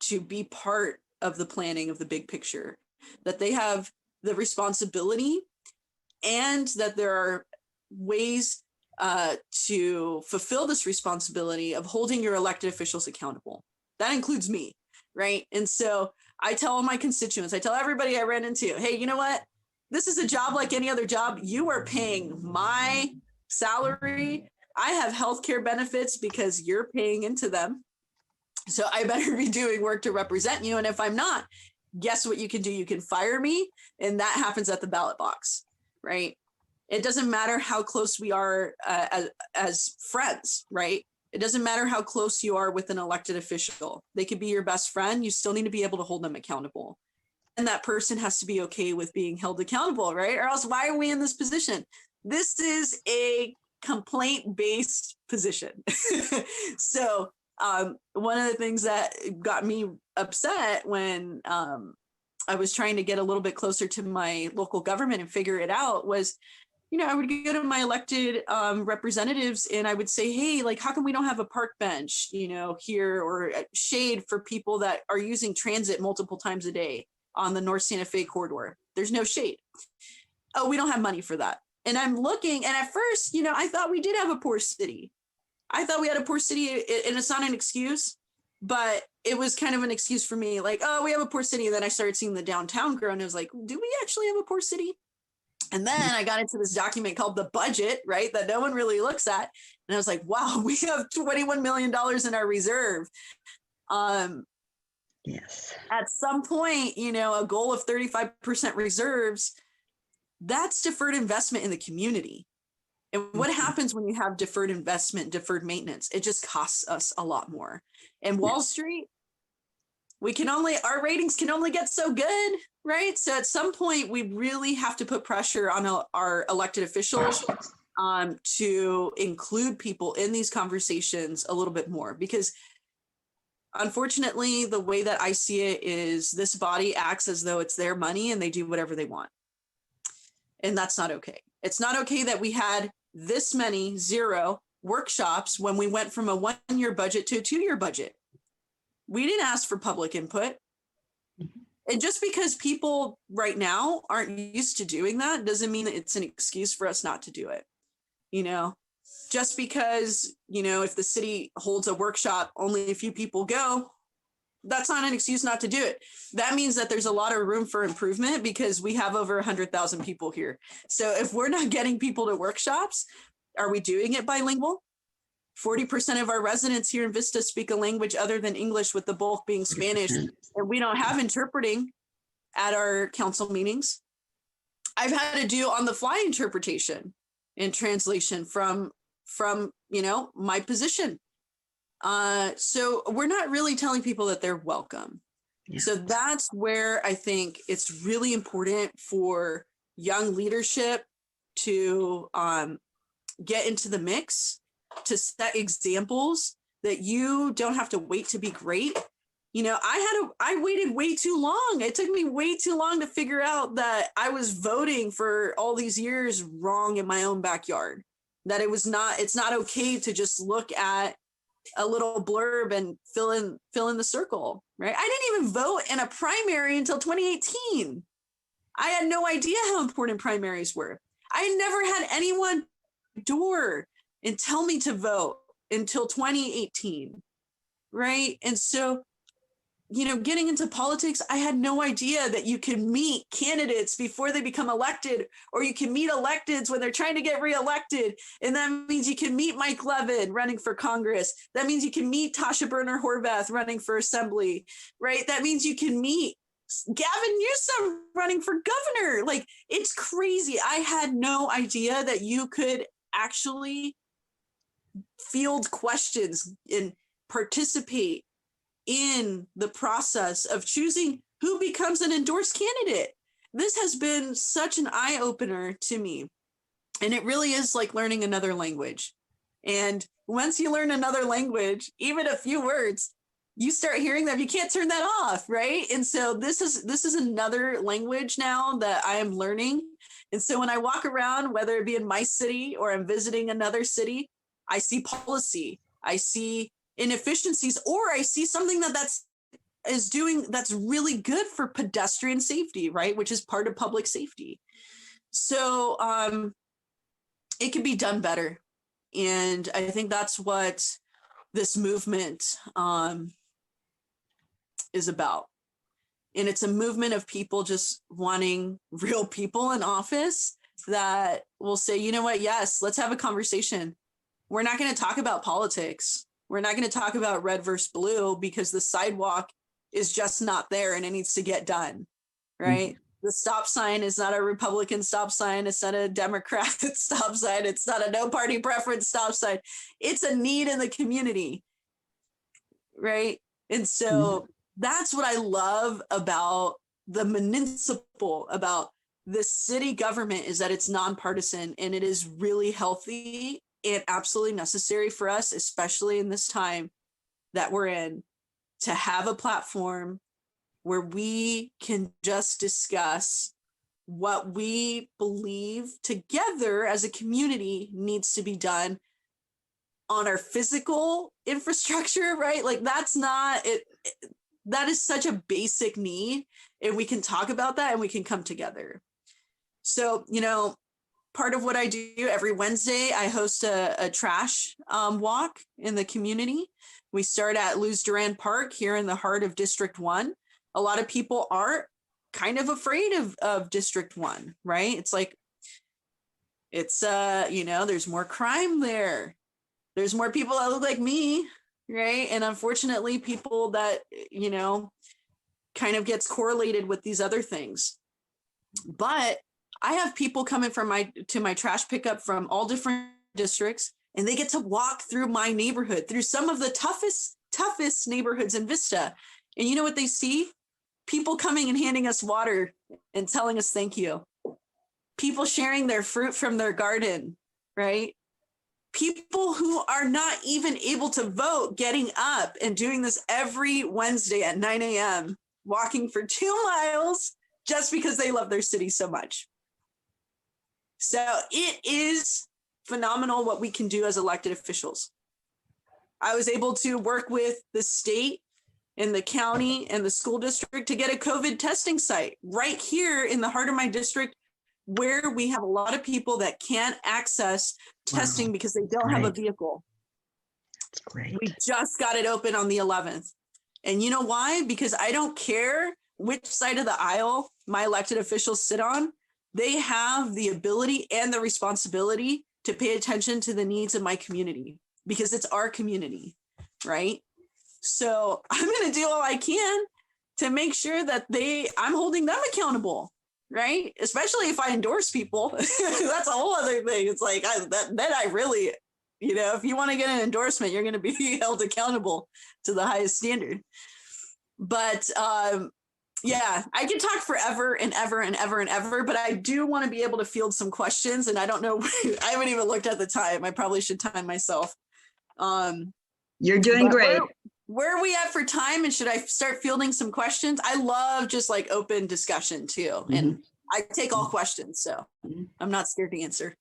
to be part of the planning of the big picture, that they have the responsibility, and that there are ways to fulfill this responsibility of holding your elected officials accountable. That includes me, right? And so I tell all my constituents, I tell everybody I ran into, hey, you know what? This is a job like any other job. You are paying my salary. I have healthcare benefits because you're paying into them. So I better be doing work to represent you. And if I'm not, guess what you can do? You can fire me. And that happens at the ballot box, right? It doesn't matter how close we are as friends, right? It doesn't matter how close you are with an elected official. They could be your best friend. You still need to be able to hold them accountable. And that person has to be okay with being held accountable, right? Or else why are we in this position? This is a complaint-based position. So one of the things that got me upset when I was trying to get a little bit closer to my local government and figure it out was, I would go to my elected representatives and I would say, hey, like, how come we don't have a park bench, here, or shade for people that are using transit multiple times a day on the North Santa Fe corridor? There's no shade. Oh, we don't have money for that. And I'm looking, and at first, I thought we did have a poor city. I thought we had a poor city, and it's not an excuse, but it was kind of an excuse for me. Like, oh, we have a poor city. And then I started seeing the downtown grow, and I was like, do we actually have a poor city? And then I got into this document called the budget, right, that no one really looks at. And I was like, wow, we have $21 million in our reserve. Yes. At some point, a goal of 35% reserves, that's deferred investment in the community. And what happens when you have deferred investment, deferred maintenance? It just costs us a lot more. And Wall Street, our ratings can only get so good, right? So at some point, we really have to put pressure on our elected officials to include people in these conversations a little bit more, because unfortunately, the way that I see it is this body acts as though it's their money and they do whatever they want. And that's not okay. It's not okay that we had this many 0 workshops when we went from a 1-year budget to a 2-year budget. We didn't ask for public input. And just because people right now aren't used to doing that doesn't mean that it's an excuse for us not to do it. Just because, if the city holds a workshop, only a few people go, that's not an excuse not to do it. That means that there's a lot of room for improvement because we have over 100,000 people here. So if we're not getting people to workshops, are we doing it bilingual? 40% of our residents here in Vista speak a language other than English, with the bulk being Spanish, and we don't have interpreting at our council meetings. I've had to do on-the-fly interpretation and translation from my position. So we're not really telling people that they're welcome. Yeah. So that's where I think it's really important for young leadership to get into the mix, to set examples that you don't have to wait to be great. I waited way too long. It took me way too long to figure out that I was voting for all these years wrong in my own backyard, that it's not okay to just look at a little blurb and fill in the circle, right? I didn't even vote in a primary until 2018. I had no idea how important primaries were. I had never had anyone door and tell me to vote until 2018, right? And so, getting into politics, I had no idea that you can meet candidates before they become elected, or you can meet electeds when they're trying to get reelected. And that means you can meet Mike Levin running for Congress. That means you can meet Tasha Burner Horvath running for assembly, right? That means you can meet Gavin Newsom running for governor. Like, it's crazy. I had no idea that you could actually field questions and participate in the process of choosing who becomes an endorsed candidate. This has been such an eye-opener to me. And it really is like learning another language. And once you learn another language, even a few words, you start hearing them. You can't turn that off, right? And so this is another language now that I am learning. And so when I walk around, whether it be in my city or I'm visiting another city, I see policy, I see inefficiencies, or I see something that's is doing that's really good for pedestrian safety, right? Which is part of public safety. So it can be done better. And I think that's what this movement is about. And it's a movement of people just wanting real people in office that will say, you know what, yes, let's have a conversation. We're not going to talk about politics. We're not going to talk about red versus blue because the sidewalk is just not there and it needs to get done, right? The stop sign is not a Republican stop sign. It's not a Democrat stop sign. It's not a no party preference stop sign. It's a need in the community, right? And so that's what I love about the municipal, about the city government, is that it's nonpartisan, and it is really healthy and absolutely necessary for us, especially in this time that we're in, to have a platform where we can just discuss what we believe together as a community needs to be done on our physical infrastructure, right? Like that's not it. That is such a basic need, and we can talk about that and we can come together. So, you know, part of what I do every Wednesday, I host a trash walk in the community. We start at Luz Duran Park here in the heart of District 1. A lot of people are kind of afraid of District 1, right? It's like, it's, you know, there's more crime there. There's more people that look like me, right? And unfortunately, people that, you know, kind of gets correlated with these other things. But I have people coming from my trash pickup from all different districts, and they get to walk through my neighborhood, through some of the toughest neighborhoods in Vista. And you know what they see? People coming and handing us water and telling us thank you. People sharing their fruit from their garden, right? People who are not even able to vote getting up and doing this every Wednesday at 9 a.m., walking for 2 miles just because they love their city so much. So it is phenomenal what we can do as elected officials. I was able to work with the state and the county and the school district to get a COVID testing site right here in the heart of my district, where we have a lot of people that can't access testing because they don't have a vehicle. That's great. We just got it open on the 11th. And you know why? Because I don't care which side of the aisle my elected officials sit on. They have the ability and the responsibility to pay attention to the needs of my community, because it's our community, right? So I'm going to do all I can to make sure that I'm holding them accountable, right? Especially if I endorse people. That's a whole other thing. It's like, then I really, you know, if you want to get an endorsement, you're going to be held accountable to the highest standard. But yeah, I could talk forever and ever and ever and ever, but I do want to be able to field some questions. And I don't know, I haven't even looked at the time. I probably should time myself. You're doing great. Where are we at for time? And should I start fielding some questions? I love just like open discussion too. And I take all questions, so I'm not scared to answer.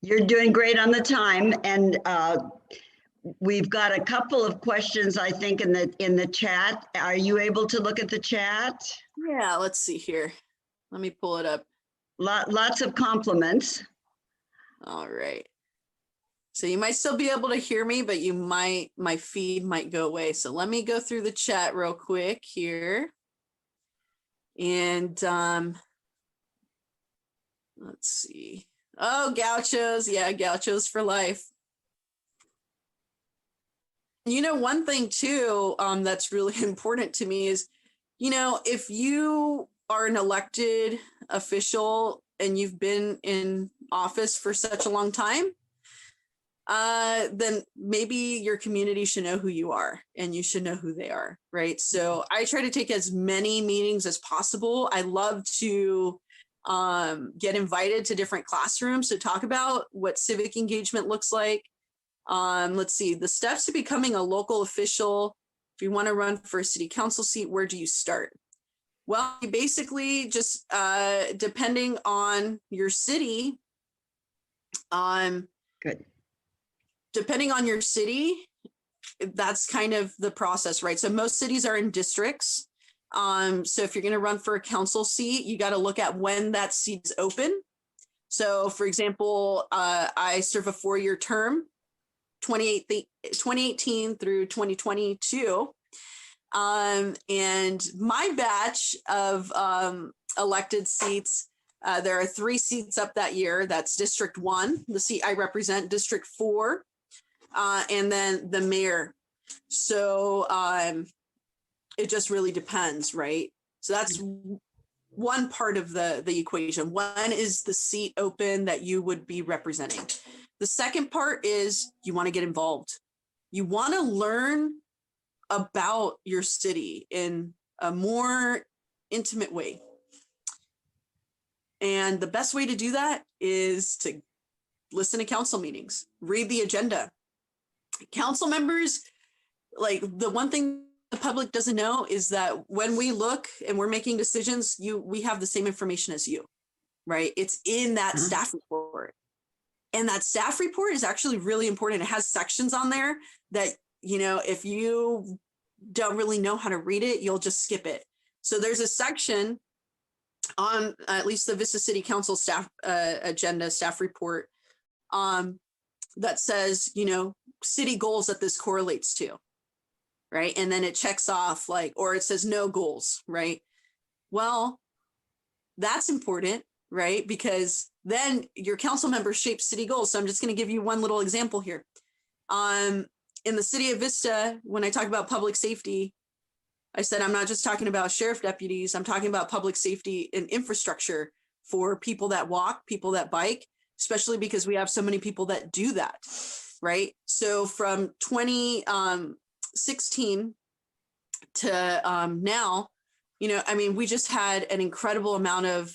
You're doing great on the time. And we've got a couple of questions, I think, in the chat. Are you able to look at the chat? Yeah, let's see here. Let me pull it up. Lots of compliments. All right. So you might still be able to hear me, but my feed might go away. So let me go through the chat real quick here. And let's see. Oh, gauchos. Yeah, gauchos for life. You know, one thing too, that's really important to me is, you know, if you are an elected official and you've been in office for such a long time, then maybe your community should know who you are and you should know who they are, right? So I try to take as many meetings as possible. I love to get invited to different classrooms to talk about what civic engagement looks like. Let's see, the steps to becoming a local official. If you want to run for a city council seat, where do you start? Well, you basically just, depending on your city, Good. Depending on your city, that's kind of the process, right? So most cities are in districts. So if you're going to run for a council seat, you got to look at when that seat's open. So for example, I serve a 4-year term, 2018 through 2022. And my batch of elected seats, there are 3 seats up that year. That's District 1, the seat I represent, District 4, and then the mayor. So it just really depends, right? So that's one part of the equation. When is the seat open that you would be representing? The second part is you want to get involved. You want to learn about your city in a more intimate way. And the best way to do that is to listen to council meetings, read the agenda. Council members, like, the one thing the public doesn't know is that when we look and we're making decisions, we have the same information as you, right? It's in that staff report. And that staff report is actually really important. It has sections on there that, if you don't really know how to read it, you'll just skip it. So there's a section on at least the Vista City Council staff agenda, staff report, that says, city goals that this correlates to, right? And then it checks off or it says no goals, right? Well, that's important, right? Because then your council members shape city goals. So I'm just going to give you one little example here. In the city of Vista, when I talk about public safety, I said, I'm not just talking about sheriff deputies. I'm talking about public safety and infrastructure for people that walk, people that bike, especially because we have so many people that do that, right? So from 2016 to now, we just had an incredible amount of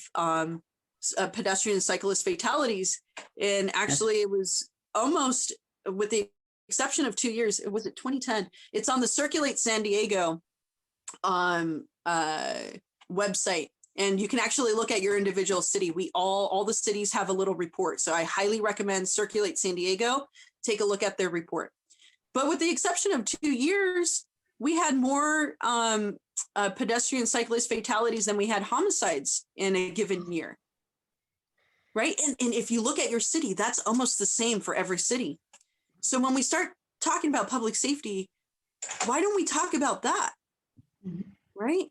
pedestrian and cyclist fatalities. And actually it was almost, with the exception of 2 years, it was 2010. It's on the Circulate San Diego website. And you can actually look at your individual city. All the cities have a little report. So I highly recommend Circulate San Diego. Take a look at their report. But with the exception of 2 years, we had more pedestrian cyclist fatalities than we had homicides in a given year. Right. And if you look at your city, that's almost the same for every city. So when we start talking about public safety, why don't we talk about that? Right.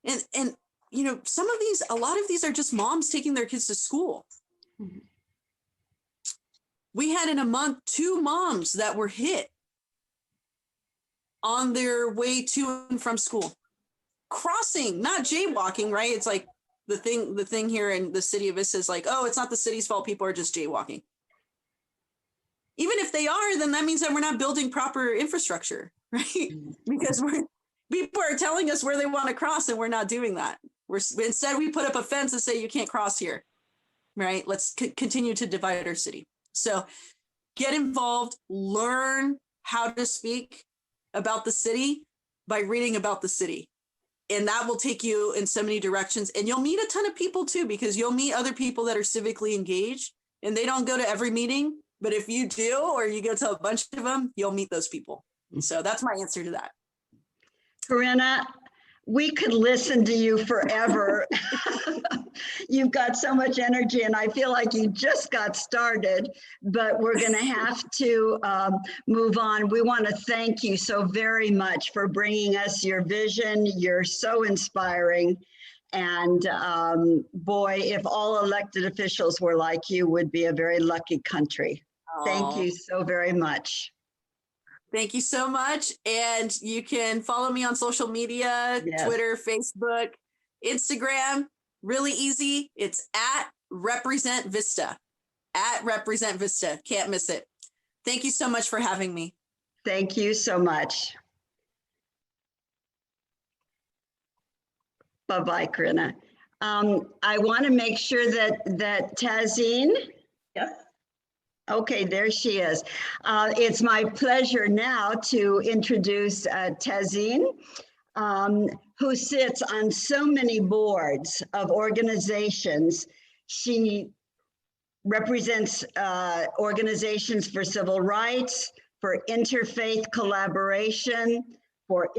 And a lot of these are just moms taking their kids to school. Mm-hmm. We had in a month 2 moms that were hit on their way to and from school, crossing, not jaywalking, right? It's like the thing here in the city of Vista is like, oh, it's not the city's fault. People are just jaywalking. Even if they are, then that means that we're not building proper infrastructure, right? Because people are telling us where they want to cross and we're not doing that. Instead, we put up a fence and say, you can't cross here, right? Let's continue to divide our city. So get involved, learn how to speak about the city by reading about the city. And that will take you in so many directions. And you'll meet a ton of people too, because you'll meet other people that are civically engaged and they don't go to every meeting. But if you do, or you go to a bunch of them, you'll meet those people. So that's my answer to that. Corinna, we could listen to you forever. You've got so much energy and I feel like you just got started, but we're going to have to move on. We want to thank you so very much for bringing us your vision. You're so inspiring. And boy, if all elected officials were like you, would be a very lucky country. Aww. Thank you so very much. Thank you so much. And you can follow me on social media, yes. Twitter, Facebook, Instagram, really easy. It's @RepresentVista, @RepresentVista. Can't miss it. Thank you so much for having me. Thank you so much. Bye-bye, Corinna. I want to make sure that Tazeen. Yes. Okay, there she is. It's my pleasure now to introduce Tazeen, who sits on so many boards of organizations. She represents organizations for civil rights, for interfaith collaboration, for